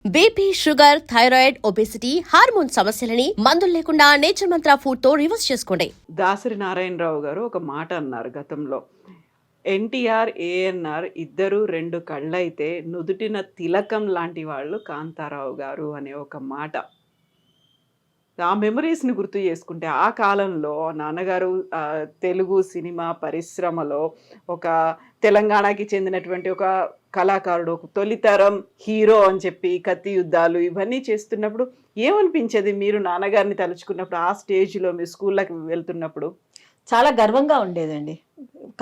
BP, sugar, thyroid, obesity, hormone సమస్యలని మందులు లేకుండా నేచర్ మంత్ర ఫుడ్ తో రివర్స్ చేసుకోండి. దాసరి నారాయణరావు గారు ఒక మాట అన్నారు గతంలో. ఎన్టీఆర్, ఏఎన్ఆర్ ఇద్దరు రెండు కళ్ళైతే నుదుటిన తిలకం లాంటి వాళ్ళు కాంతారావు గారు అనే ఒక మాట. ఆ మెమరీస్ని గుర్తు చేసుకుంటే ఆ కాలంలో నాన్నగారు తెలుగు సినిమా పరిశ్రమలో ఒక తెలంగాణకి చెందినటువంటి ఒక కళాకారుడు, ఒక తొలితరం హీరో అని చెప్పి కత్తి యుద్ధాలు ఇవన్నీ చేస్తున్నప్పుడు ఏమనిపించేది మీరు నాన్నగారిని తలుచుకున్నప్పుడు ఆ స్టేజ్లో మీ స్కూళ్ళకి వెళ్తున్నప్పుడు? చాలా గర్వంగా ఉండేదండి.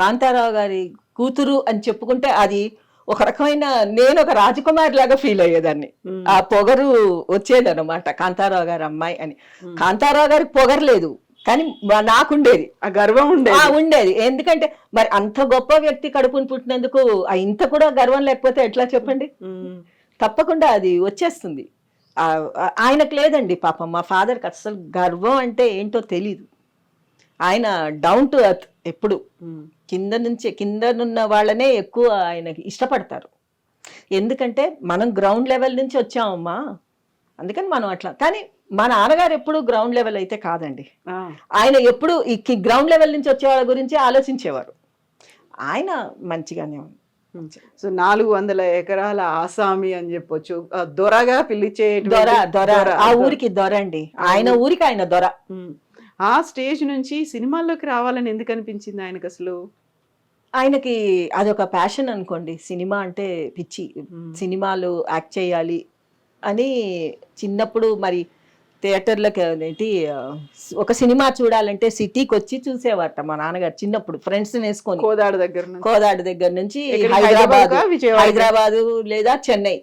కాంతారావు గారి కూతురు అని చెప్పుకుంటే అది ఒక రకమైన నేను ఒక రాజకుమారి లాగా ఫీల్ అయ్యేదాన్ని. ఆ పొగరు వచ్చేదన్నమాట, కాంతారావు గారి అమ్మాయి అని. కాంతారావు గారికి పొగరు లేదు, కానీ నాకుండేది, ఆ గర్వం ఉండేది. ఎందుకంటే మరి అంత గొప్ప వ్యక్తి కడుపుని పుట్టినందుకు ఇంత కూడా గర్వం లేకపోతే ఎట్లా చెప్పండి? తప్పకుండా అది వచ్చేస్తుంది. ఆయనకు లేదండి పాపం. మా ఫాదర్కి అసలు గర్వం అంటే ఏంటో తెలీదు. ఆయన డౌన్ టు ఎర్త్. ఎప్పుడు కిందనున్న వాళ్ళనే ఎక్కువ ఆయనకి ఇష్టపడతారు. ఎందుకంటే మనం గ్రౌండ్ లెవెల్ నుంచి వచ్చామమ్మా, అందుకని మనం అట్లా. కానీ మా నాన్నగారు ఎప్పుడు గ్రౌండ్ లెవెల్ అయితే కాదండి. ఆయన ఎప్పుడు ఈ గ్రౌండ్ లెవెల్ నుంచి వచ్చే వాళ్ళ గురించి ఆలోచించేవారు. ఆయన మంచిగానే ఉంది. సో 400 ఎకరాల ఆసామి అని చెప్పొచ్చు. దొరగా పిలిచే దొర ఆ ఊరికి దొర అండి. ఆయన ఊరికి ఆయన దొర. ఆ స్టేజ్ నుంచి సినిమాల్లోకి రావాలని ఎందుకు అనిపించింది ఆయనకు అసలు? ఆయనకి అదొక ప్యాషన్ అనుకోండి. సినిమా అంటే పిచ్చి. సినిమాలు యాక్ట్ చేయాలి అని చిన్నప్పుడు మరి థియేటర్లోకి ఏంటి ఒక సినిమా చూడాలంటే సిటీకి వచ్చి చూసేవారట మా నాన్నగారు చిన్నప్పుడు. ఫ్రెండ్స్ వేసుకొని కోదాడు దగ్గర నుంచి హైదరాబాదు లేదా చెన్నై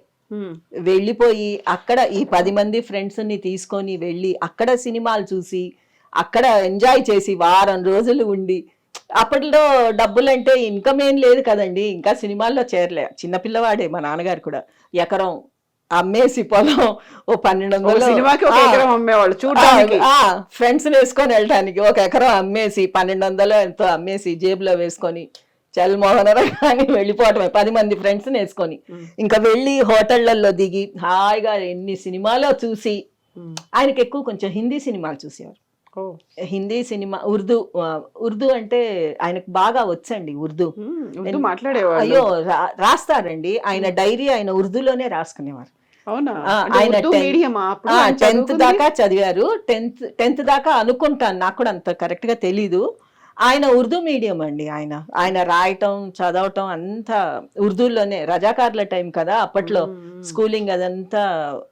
వెళ్ళిపోయి అక్కడ ఈ 10 మంది ఫ్రెండ్స్ని తీసుకొని వెళ్ళి అక్కడ సినిమాలు చూసి అక్కడ ఎంజాయ్ చేసి వారం రోజులు ఉండి, అప్పట్లో డబ్బులు అంటే ఇన్కమ్ ఏం లేదు కదండి, ఇంకా సినిమాల్లో చేరలే. చిన్నపిల్లవాడే మా నాన్నగారు కూడా. ఎకరం అమ్మేసి పొలం ఓ 1200 ఫ్రెండ్స్ వేసుకొని వెళ్ళటానికి ఒక ఎకరం అమ్మేసి 1200 ఎంతో అమ్మేసి జేబులో వేసుకొని చల్మోహనరా కానీ వెళ్ళిపోవటమే 10 మంది ఫ్రెండ్స్ వేసుకొని. ఇంకా వెళ్ళి హోటళ్లలో దిగి హాయిగా ఎన్ని సినిమాలో చూసి. ఆయనకి ఎక్కువ కొంచెం హిందీ సినిమాలు చూసేవారు. హిందీ సినిమా, ఉర్దూ అంటే ఆయనకు బాగా వచ్చండి. ఉర్దూ మాట్లాడేవారు. అయ్యో రాస్తారండి. ఆయన డైరీ ఆయన ఉర్దూలోనే రాసుకునేవారు. ఆయన 10th దాకా చదివారు. 10th దాకా అనుకుంటాను, నాకు కూడా అంత కరెక్ట్ గా తెలీదు. ఆయన ఉర్దూ మీడియం అండి. ఆయన రాయటం చదవటం అంతా ఉర్దూలోనే. రజాకార్ల టైం కదా అప్పట్లో, స్కూలింగ్ అదంతా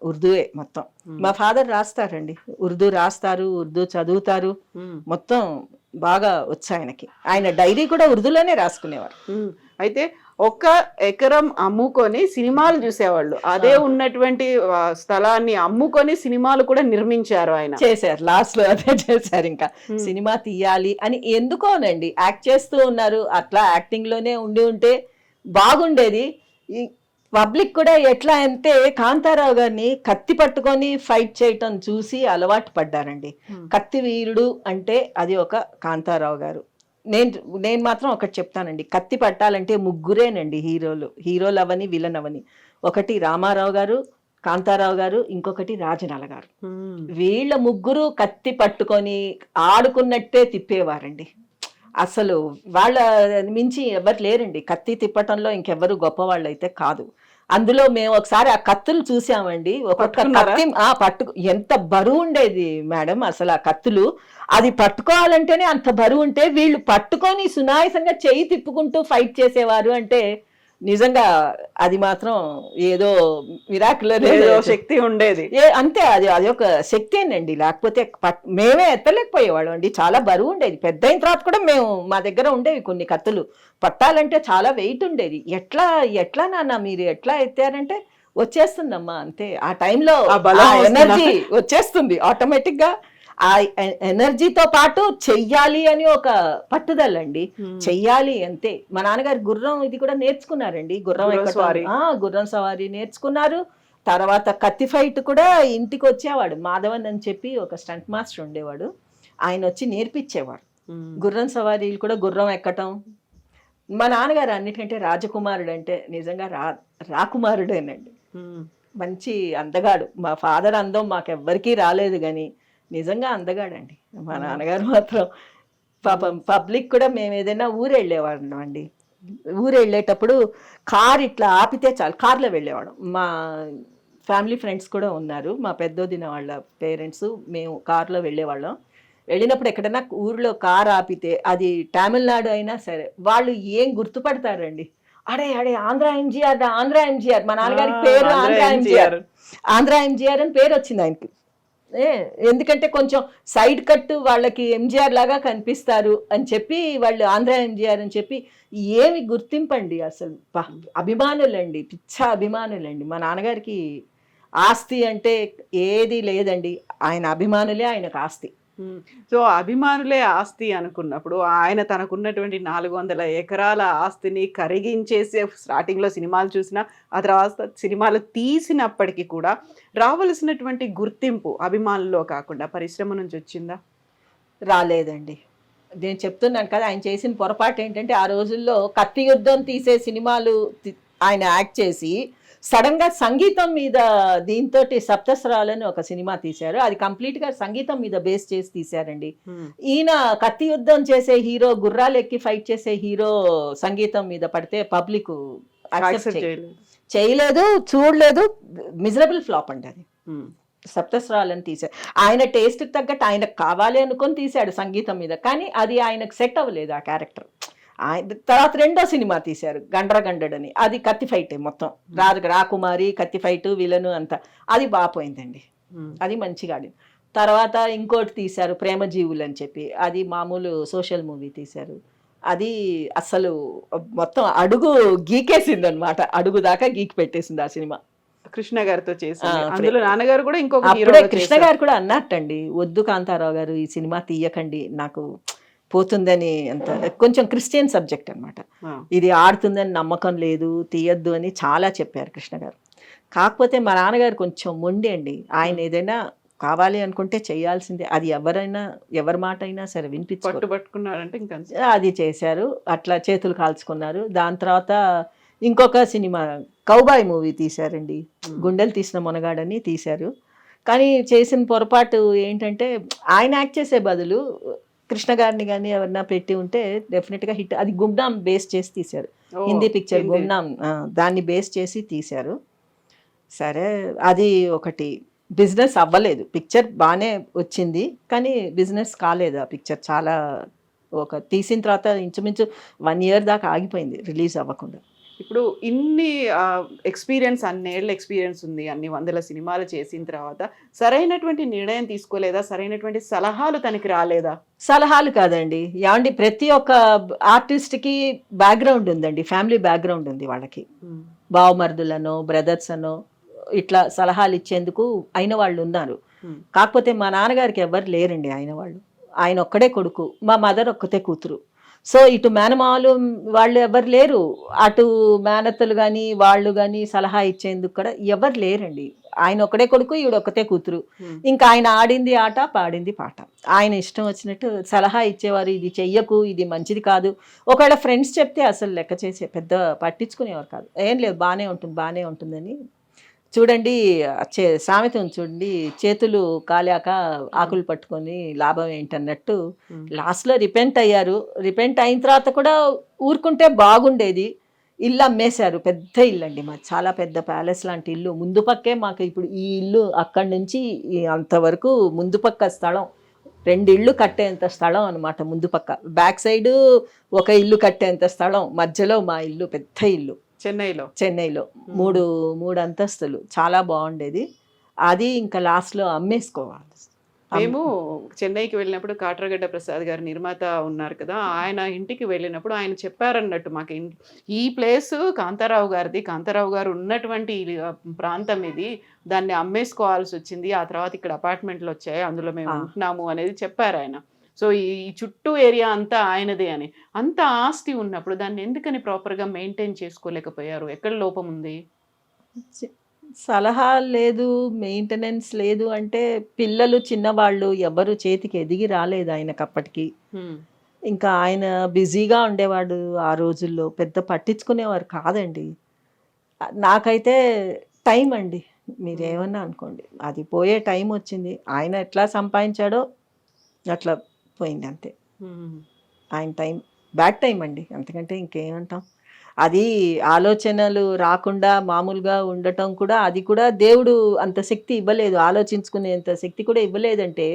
ఉర్దూయే మొత్తం. మా ఫాదర్ రాస్తారండి, ఉర్దూ రాస్తారు, ఉర్దూ చదువుతారు, మొత్తం బాగా వచ్చు ఆయనకి. ఆయన డైరీ కూడా ఉర్దూలోనే రాసుకునేవారు. అయితే 1 ఎకరం అమ్ముకొని సినిమాలు చూసేవాళ్ళు. అదే ఉన్నటువంటి స్థలాన్ని అమ్ముకొని సినిమాలు కూడా నిర్మించారు ఆయన. చేశారు, లాస్ట్ లో అదే చేశారు. ఇంకా సినిమా తీయాలి అని ఎందుకోనండి, యాక్ట్ చేస్తూ ఉన్నారు. అట్లా యాక్టింగ్ లోనే ఉంటే బాగుండేది. పబ్లిక్ కూడా ఎట్లా అంటే కాంతారావు గారిని కత్తి పట్టుకొని ఫైట్ చేయటం చూసి అలవాటు పడ్డారండి. కత్తి వీరుడు అంటే అది ఒక కాంతారావు గారు. నేను మాత్రం ఒకటి చెప్తానండి, కత్తి పట్టాలంటే ముగ్గురేనండి హీరోలు అవని విలన్ అవని. ఒకటి రామారావు గారు, కాంతారావు గారు, ఇంకొకటి రాజనాల గారు. వీళ్ళ ముగ్గురు కత్తి పట్టుకొని ఆడుకున్నట్టే తిప్పేవారండి. అసలు వాళ్ళ మించి ఎవరు లేరండి కత్తి తిప్పటంలో. ఇంకెవ్వరు గొప్పవాళ్ళు అయితే కాదు. అందులో మేము ఒకసారి ఆ కత్తులు చూసామండి. ఒక్కొక్క కత్తి ఎంత బరువు ఉండేది మేడం అసలు ఆ కత్తులు. అది పట్టుకోవాలంటేనే అంత బరువు ఉంటే వీళ్ళు పట్టుకొని సునాయాసంగా చెయ్యి తిప్పుకుంటూ ఫైట్ చేసేవారు అంటే నిజంగా అది మాత్రం ఏదో మిరాకిల్ శక్తి ఉండేది. అంతే, అది ఒక శక్తేనండి. లేకపోతే మేమే ఎత్తలేకపోయేవాళ్ళం అండి. చాలా బరువు ఉండేది. పెద్ద అయిన తర్వాత కూడా మా దగ్గర ఉండేవి కొన్ని కత్తులు. పట్టాలంటే చాలా వెయిట్ ఉండేది. ఎట్లా నాన్న మీరు ఎట్లా ఎత్తారంటే వచ్చేస్తుందమ్మా అంతే. ఆ టైంలో ఎనర్జీ వచ్చేస్తుంది ఆటోమేటిక్ గా. ఆ ఎనర్జీతో పాటు చెయ్యాలి అని ఒక పట్టుదల అండి. చెయ్యాలి అంతే. మా నాన్నగారు గుర్రం ఇది కూడా నేర్చుకున్నారండి. గుర్రం సవారీ నేర్చుకున్నారు. తర్వాత కత్తి ఫైట్ కూడా ఇంటికి వచ్చేవాడు. మాధవన్ అని చెప్పి ఒక స్టంట్ మాస్టర్ ఉండేవాడు. ఆయన వచ్చి నేర్పించేవాడు. గుర్రం సవారీలు కూడా, గుర్రం ఎక్కటం. మా నాన్నగారు అన్నిటికంటే రాజకుమారుడు అంటే నిజంగా రాకుమారుడేనండి. మంచి అందగాడు. మా ఫాదర్ అందం మాకెవ్వరికీ రాలేదు కానీ నిజంగా అందగాడండి మా నాన్నగారు మాత్రం. పాపం పబ్లిక్ కూడా మేము ఏదైనా ఊరు వెళ్ళేవాళ్ళం అండి. ఊరు వెళ్ళేటప్పుడు కార్ ఇట్లా ఆపితే చాలు కార్లో వెళ్ళేవాళ్ళం. మా ఫ్యామిలీ ఫ్రెండ్స్ కూడా ఉన్నారు, మా పెద్దోదిన వాళ్ళ పేరెంట్స్, మేము కార్లో వెళ్ళేవాళ్ళం. వెళ్ళినప్పుడు ఎక్కడైనా ఊర్లో కార్ ఆపితే అది తమిళనాడు అయినా సరే వాళ్ళు ఏం గుర్తుపడతారండి, అడే అడే ఆంధ్ర ఎంజీఆర్, ఆంధ్ర ఎంజీఆర్. మా నాన్నగారికి పేరు ఆంధ్ర ఎంజీఆర్, ఆంధ్ర ఎంజీఆర్ అని పేరు వచ్చింది ఆయనకి. ఎందుకంటే కొంచెం సైడ్ కట్ వాళ్ళకి ఎంజీఆర్ లాగా కనిపిస్తారు అని చెప్పి వాళ్ళు ఆంధ్ర ఎంజీఆర్ అని చెప్పి ఏమి గుర్తింపండి అసలు. అభిమానులండి, పిచ్చ అభిమానులండి. మా నాన్నగారికి ఆస్తి అంటే ఏది లేదండి, ఆయన అభిమానులే ఆయనకు ఆస్తి. సో అభిమానులే ఆస్తి అనుకున్నప్పుడు ఆయన తనకున్నటువంటి 400 ఎకరాల ఆస్తిని కరిగించేసి స్టార్టింగ్లో సినిమాలు చూసినా ఆ తర్వాత సినిమాలు తీసినప్పటికీ కూడా రావలసినటువంటి గుర్తింపు అభిమానుల్లో కాకుండా పరిశ్రమ నుంచి వచ్చిందా? రాలేదండి. నేను చెప్తున్నాను కదా, ఆయన చేసిన పొరపాటు ఏంటంటే ఆ రోజుల్లో కత్తి యుద్ధం తీసే సినిమాలు ఆయన యాక్ట్ చేసి సడన్గా సంగీతం మీద దీంతో సప్తస్వరాలని ఒక సినిమా తీశారు. అది కంప్లీట్గా సంగీతం మీద బేస్ చేసి తీశారండి. ఈయన కత్తి యుద్ధం చేసే హీరో, గుర్రాలు ఎక్కి ఫైట్ చేసే హీరో సంగీతం మీద పడితే పబ్లిక్ చేయలేదు, చూడలేదు. మిజరబుల్ ఫ్లాప్ అండి అది. సప్తస్వరాలని తీశారు. ఆయన టేస్ట్కి తగ్గట్టు ఆయనకు కావాలి అనుకొని తీశాడు సంగీతం మీద, కానీ అది ఆయనకు సెట్ అవ్వలేదు ఆ క్యారెక్టర్. ఆయన తర్వాత రెండో సినిమా తీశారు గండ్రగండడని, అది కత్తి ఫైటే మొత్తం, రాకుమారి కత్తి ఫైట్ విలను అంతా, అది బాపోయిందండి, అది మంచిగా ఆడింది. తర్వాత ఇంకోటి తీశారు ప్రేమజీవులు అని చెప్పి, అది మామూలు సోషల్ మూవీ తీశారు. అది అసలు మొత్తం అడుగు గీకేసింది అనమాట, అడుగు దాకా గీకి పెట్టేసింది ఆ సినిమా. కృష్ణ గారితో చేసింది, అందులో నాన్నగారు కూడా ఇంకొక అప్పుడే కృష్ణ గారు కూడా అన్నట్టండి, వద్దు కాంతారావు గారు ఈ సినిమా తీయకండి, నాకు పోతుందని. అంత కొంచెం క్రిస్టియన్ సబ్జెక్ట్ అనమాట, ఇది ఆడుతుందని నమ్మకం లేదు, తీయద్దు అని చాలా చెప్పారు కృష్ణ గారు. కాకపోతే మా నాన్నగారు కొంచెం మొండి అండి, ఆయన ఏదైనా కావాలి అనుకుంటే చేయాల్సిందే, అది ఎవరి మాట అయినా సరే పట్టుబట్టుకున్నారంటే ఇంకా అది చేశారు. అట్లా చేతులు కాల్చుకున్నారు. దాని తర్వాత ఇంకొక సినిమా కౌబాయ్ మూవీ తీశారండి, గుండెలు తీసిన మొనగాడని తీశారు. కానీ చేసిన పొరపాటు ఏంటంటే ఆయన యాక్ట్ చేసే బదులు కృష్ణ గారిని కానీ ఎవరన్నా పెట్టి ఉంటే డెఫినెట్గా హిట్. అది గుమ్నాం బేస్ చేసి తీశారు, హిందీ పిక్చర్ గుమ్నాం, దాన్ని బేస్ చేసి తీశారు. సరే అది ఒకటి బిజినెస్ అవ్వలేదు, పిక్చర్ బాగానే వచ్చింది కానీ బిజినెస్ కాలేదు ఆ పిక్చర్. చాలా తీసిన తర్వాత ఇంచుమించు 1 year దాకా ఆగిపోయింది రిలీజ్ అవ్వకుండా. ఇప్పుడు ఇన్ని ఎక్స్పీరియన్స్, అన్నేళ్ళ ఎక్స్పీరియన్స్ ఉంది, అన్ని 100 సినిమాలు చేసిన తర్వాత సరైనటువంటి నిర్ణయం తీసుకోలేదా? సరైనటువంటి సలహాలు తనకి రాలేదా? సలహాలు కాదండి ఏమండి, ప్రతి ఒక్క ఆర్టిస్ట్కి బ్యాక్గ్రౌండ్ ఉందండి, ఫ్యామిలీ బ్యాక్గ్రౌండ్ ఉంది వాళ్ళకి, బావమరుదులను బ్రదర్స్ అనో ఇట్లా సలహాలు ఇచ్చేందుకు అయిన వాళ్ళు ఉన్నారు. కాకపోతే మా నాన్నగారికి ఎవరు లేరండి అయిన వాళ్ళు, ఆయన ఒక్కడే కొడుకు, మా మదర్ ఒక్కతే కూతురు. సో ఇటు మేనమాలు వాళ్ళు ఎవరు లేరు, అటు మేనత్తలు కానీ వాళ్ళు కానీ సలహా ఇచ్చేందుకు కూడా ఎవరు లేరండి. ఆయన ఒక్కడే కొడుకు, ఈవిడ ఒక్కతే కూతురు. ఇంకా ఆయన ఆడింది ఆట, పాడింది పాట, ఆయన ఇష్టం వచ్చినట్టు సలహా ఇచ్చేవారు, ఇది చెయ్యకు, ఇది మంచిది కాదు. ఒకవేళ ఫ్రెండ్స్ చెప్తే అసలు లెక్క చేసే పెద్ద పట్టించుకునేవారు కాదు, ఏం లేదు బాగానే ఉంటుందని. చూడండి సామెత చూడండి, చేతులు కాలాక ఆకులు పట్టుకొని లాభం ఏంటన్నట్టు లాస్ట్లో రిపెంట్ అయ్యారు. రిపెంట్ అయిన తర్వాత కూడా ఊరుకుంటే బాగుండేది. ఇల్లు అమ్మేశారు, పెద్ద ఇల్లు అండి మాది, చాలా పెద్ద ప్యాలెస్ లాంటి ఇల్లు. ముందు పక్కే మాకు ఇప్పుడు ఈ ఇల్లు అక్కడి నుంచి అంతవరకు ముందు పక్క స్థలం 2 ఇళ్ళు కట్టేంత స్థలం అనమాట. ముందు పక్క బ్యాక్ సైడ్ ఒక ఇల్లు కట్టేంత స్థలం, మధ్యలో మా ఇల్లు, పెద్ద ఇల్లు చెన్నైలో 3 అంతస్తులు, చాలా బాగుండేది. అది ఇంకా లాస్ట్లో అమ్మేసుకోవాలి. మేము చెన్నైకి వెళ్ళినప్పుడు కాట్రగడ్డ ప్రసాద్ గారు నిర్మాత ఉన్నారు కదా, ఆయన ఇంటికి వెళ్ళినప్పుడు ఆయన చెప్పారన్నట్టు మాకు, ఈ ప్లేస్ కాంతారావు గారిది, కాంతారావు గారు ఉన్నటువంటి ప్రాంతం ఇది, దాన్ని అమ్మేసుకోవాల్సి వచ్చింది, ఆ తర్వాత ఇక్కడ అపార్ట్మెంట్లు వచ్చాయి, అందులో మేము ఉంటున్నాము అనేది చెప్పారు ఆయన. సో ఈ చుట్టూ ఏరియా అంతా ఆయనదే అని. అంత ఆస్తి ఉన్నప్పుడు దాన్ని ఎందుకని ప్రాపర్గా మెయింటైన్ చేసుకోలేకపోయారు? ఎక్కడ లోపం ఉంది? సలహా లేదు, మెయింటెనెన్స్ లేదు అంటే పిల్లలు చిన్నవాళ్ళు ఎవరు చేతికి ఎదిగి రాలేదు ఆయనకు అప్పటికి. ఇంకా ఆయన బిజీగా ఉండేవాడు ఆ రోజుల్లో, పెద్ద పట్టించుకునేవారు కాదండి. నాకైతే టైం అండి, మీరేమన్నా అనుకోండి, అది పోయే టైం వచ్చింది. ఆయన ఎట్లా సంపాదించాడో అట్లా పోయింది అంతే. ఆయన టైం బ్యాడ్ టైం అండి, అంతకంటే ఇంకేమంటాం. అది ఆలోచనలు రాకుండా మామూలుగా ఉండటం కూడా, అది కూడా దేవుడు అంత శక్తి ఇవ్వలేదు, ఆలోచించుకునేంత శక్తి కూడా ఇవ్వలేదంటే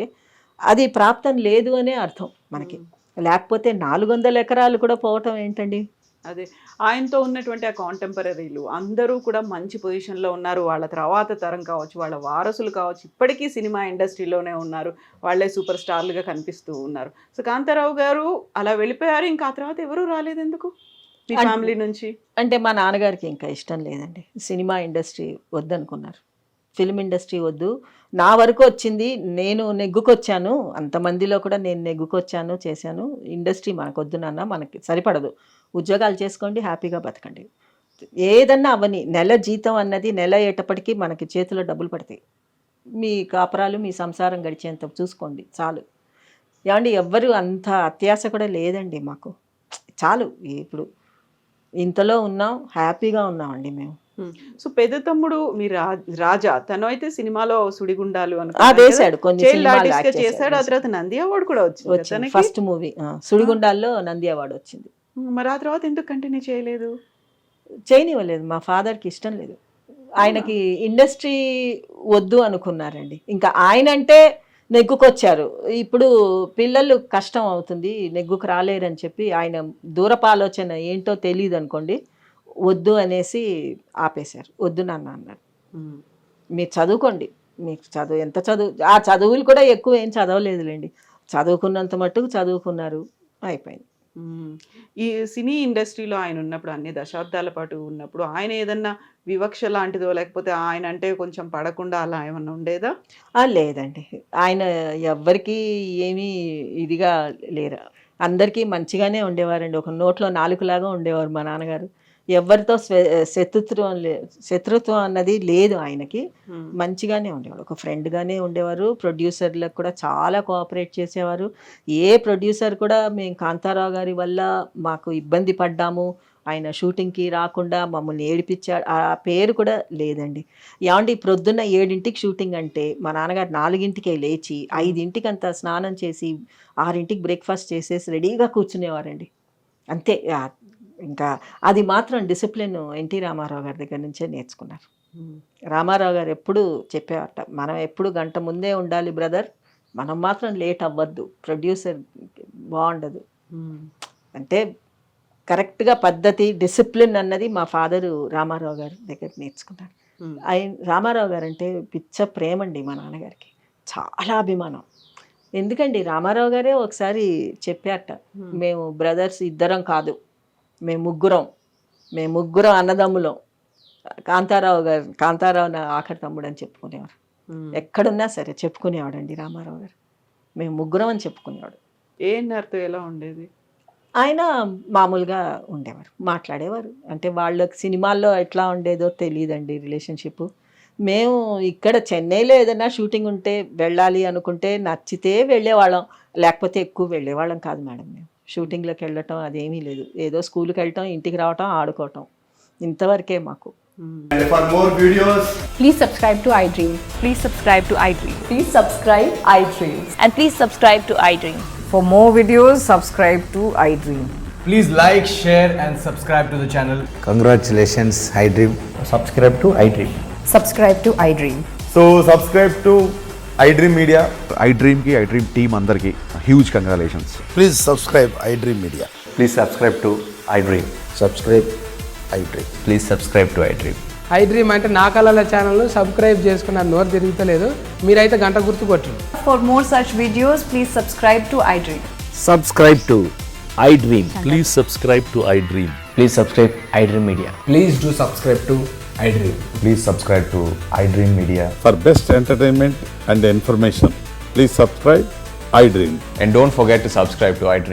అది ప్రాప్తం లేదు అనే అర్థం మనకి. లేకపోతే 400 ఎకరాలు కూడా పోవటం ఏంటండి. అదే ఆయనతో ఉన్నటువంటి ఆ కాంటెంపరీలు అందరూ కూడా మంచి పొజిషన్లో ఉన్నారు. వాళ్ళ తర్వాత తరం కావచ్చు, వాళ్ళ వారసులు కావచ్చు, ఇప్పటికీ సినిమా ఇండస్ట్రీలోనే ఉన్నారు. వాళ్ళే సూపర్ స్టార్లుగా కనిపిస్తూ ఉన్నారు. సో కాంతారావు గారు అలా వెళ్ళిపోయారు. ఇంకా ఆ తర్వాత ఎవరూ రాలేదు ఎందుకు మీ ఫ్యామిలీ నుంచి? అంటే మా నాన్నగారికి ఇంకా ఇష్టం లేదండి, సినిమా ఇండస్ట్రీ వద్దనుకున్నారు. ఫిల్మ్ ఇండస్ట్రీ వద్దు, నా వరకు వచ్చింది, నేను నెగ్గుకొచ్చాను, అంతమందిలో కూడా నేను నెగ్గుకొచ్చాను, చేశాను, ఇండస్ట్రీ మనకు వద్దు నాన్న, మనకి సరిపడదు, ఉద్యోగాలు చేసుకోండి, హ్యాపీగా బతకండి, ఏదన్నా అవని. నెల జీతం అన్నది నెల అయ్యేటప్పటికీ మనకి చేతిలో డబ్బులు పడతాయి, మీ కాపురాలు మీ సంసారం గడిచేంత చూసుకోండి చాలు. ఏమండి ఎవ్వరు అంత అత్యాశ కూడా లేదండి మాకు, చాలు. ఇప్పుడు ఇంతలో ఉన్నాం, హ్యాపీగా ఉన్నామండి మేము. సో పెద్ద తమ్ముడు మీ రాజా, తను అయితే సినిమాలో సుడిగుండాలు వేశాడు, కొన్ని చేశాడు. ఆ తర్వాత నంది అవార్డు కూడా వచ్చింది. ఫస్ట్ మూవీ సుడిగుండాల్లో నంది అవార్డు వచ్చింది. మరి ఆ తర్వాత ఎందుకు కంటిన్యూ చేయలేదు? చేయనివ్వలేదు, మా ఫాదర్కి ఇష్టం లేదు. ఆయనకి ఇండస్ట్రీ వద్దు అనుకున్నారండి. ఇంకా ఆయన అంటే నెగ్గుకొచ్చారు, ఇప్పుడు పిల్లలు కష్టం అవుతుంది, నెగ్గుకు రాలేరని చెప్పి ఆయన దూరపు ఆలోచన ఏంటో తెలియదు అనుకోండి, వద్దు అనేసి ఆపేశారు. వద్దు నాన్న అన్నారు, మీరు చదువుకోండి, మీకు చదువు ఎంత చదువు, ఆ చదువులు కూడా ఎక్కువ ఏం చదవలేదులేండి, చదువుకున్నంత మట్టుకు చదువుకున్నారు, అయిపోయింది. ఈ సినీ ఇండస్ట్రీలో ఆయన ఉన్నప్పుడు, అన్ని దశాబ్దాల పాటు ఉన్నప్పుడు, ఆయన ఏదన్నా వివక్ష లాంటిదో లేకపోతే ఆయన అంటే కొంచెం పడకుండా అలా ఏమన్నా ఉండేదా? లేదండి, ఆయన ఎవ్వరికీ ఏమీ ఇదిగా లేరు, అందరికీ మంచిగానే ఉండేవారండి. ఒక నోట్లో నాలుగులాగా ఉండేవారు మా నాన్నగారు. ఎవరితో శత్రుత్వం అన్నది లేదు ఆయనకి, మంచిగానే ఉండేవాడు, ఒక ఫ్రెండ్గానే ఉండేవారు. ప్రొడ్యూసర్లకు కూడా చాలా కోఆపరేట్ చేసేవారు. ఏ ప్రొడ్యూసర్ కూడా మేము కాంతారావు గారి వల్ల మాకు ఇబ్బంది పడ్డాము, ఆయన షూటింగ్కి రాకుండా మమ్మల్ని ఏడిపించాడు, ఆ పేరు కూడా లేదండి. ఏమండి ప్రొద్దున్న 7ంటికి షూటింగ్ అంటే మా నాన్నగారు 4ంటికే లేచి 5ంటికి అంతా స్నానం చేసి 6ంటికి బ్రేక్ఫాస్ట్ చేసేసి రెడీగా కూర్చునేవారండి, అంతే. ఇంకా అది మాత్రం డిసిప్లిన్ ఎన్టీ రామారావు గారి దగ్గర నుంచే నేర్చుకున్నారు. రామారావు గారు ఎప్పుడు చెప్పేవారట, మనం ఎప్పుడు గంట ముందే ఉండాలి బ్రదర్, మనం మాత్రం లేట్ అవ్వద్దు, ప్రొడ్యూసర్ బాగుండదు అంటే. కరెక్ట్గా పద్ధతి, డిసిప్లిన్ అన్నది మా ఫాదరు రామారావు గారి దగ్గర నేర్చుకున్నారు. ఆయన రామారావు గారు అంటే పిచ్చ ప్రేమ అండి మా నాన్నగారికి, చాలా అభిమానం. ఎందుకండి రామారావు గారే ఒకసారి చెప్పారట, మేము బ్రదర్స్ ఇద్దరం కాదు, మేము ముగ్గురం అన్నదమ్ములం, కాంతారావు నా ఆఖరి తమ్ముడు అని చెప్పుకునేవారు. ఎక్కడున్నా సరే చెప్పుకునేవాడండి రామారావు గారు, మేము ముగ్గురం అని చెప్పుకునేవాడు. ఏఎన్ఆర్తో ఎలా ఉండేది? ఆయన మామూలుగా ఉండేవారు, మాట్లాడేవారు. అంటే వాళ్ళకి సినిమాల్లో ఎట్లా ఉండేదో తెలియదండి రిలేషన్షిప్. మేము ఇక్కడ చెన్నైలో ఏదైనా షూటింగ్ ఉంటే వెళ్ళాలి అనుకుంటే నచ్చితే వెళ్ళేవాళ్ళం, లేకపోతే ఎక్కువ వెళ్ళేవాళ్ళం కాదు మేడం. మేము షూటింగ్లోకి వెళ్ళటం అదేమీ లేదు, ఏదో స్కూల్కి వెళ్ళటం, ఇంటికి రావటం, ఆడుకోవటం, ఇంతవరకే మాకు. And for more videos, please subscribe to iDream. Please subscribe to iDream. Please subscribe iDream. And please subscribe to iDream. For more videos, subscribe to iDream. please like, share and subscribe to the channel. Congratulations, iDream. Subscribe to iDream. Subscribe to iDream. So subscribe to iDream Media. iDream ki iDream team andarki huge congratulations. Please subscribe iDream Media. Please subscribe to iDream. Subscribe iDream. Please subscribe to iDream. iDream అంటే నా కళల channel subscribe చేసుకున్నారు, నోరు తిరుగుతలేదు, మీరైతే గంట గుర్తు కొట్టండి. For more such videos, please subscribe to iDream. Subscribe to iDream. Please subscribe to iDream. Please subscribe iDream Media. Please do subscribe to iDream. Please subscribe to iDream Media. For best entertainment and information, please subscribe iDream. And don't forget to subscribe to iDream.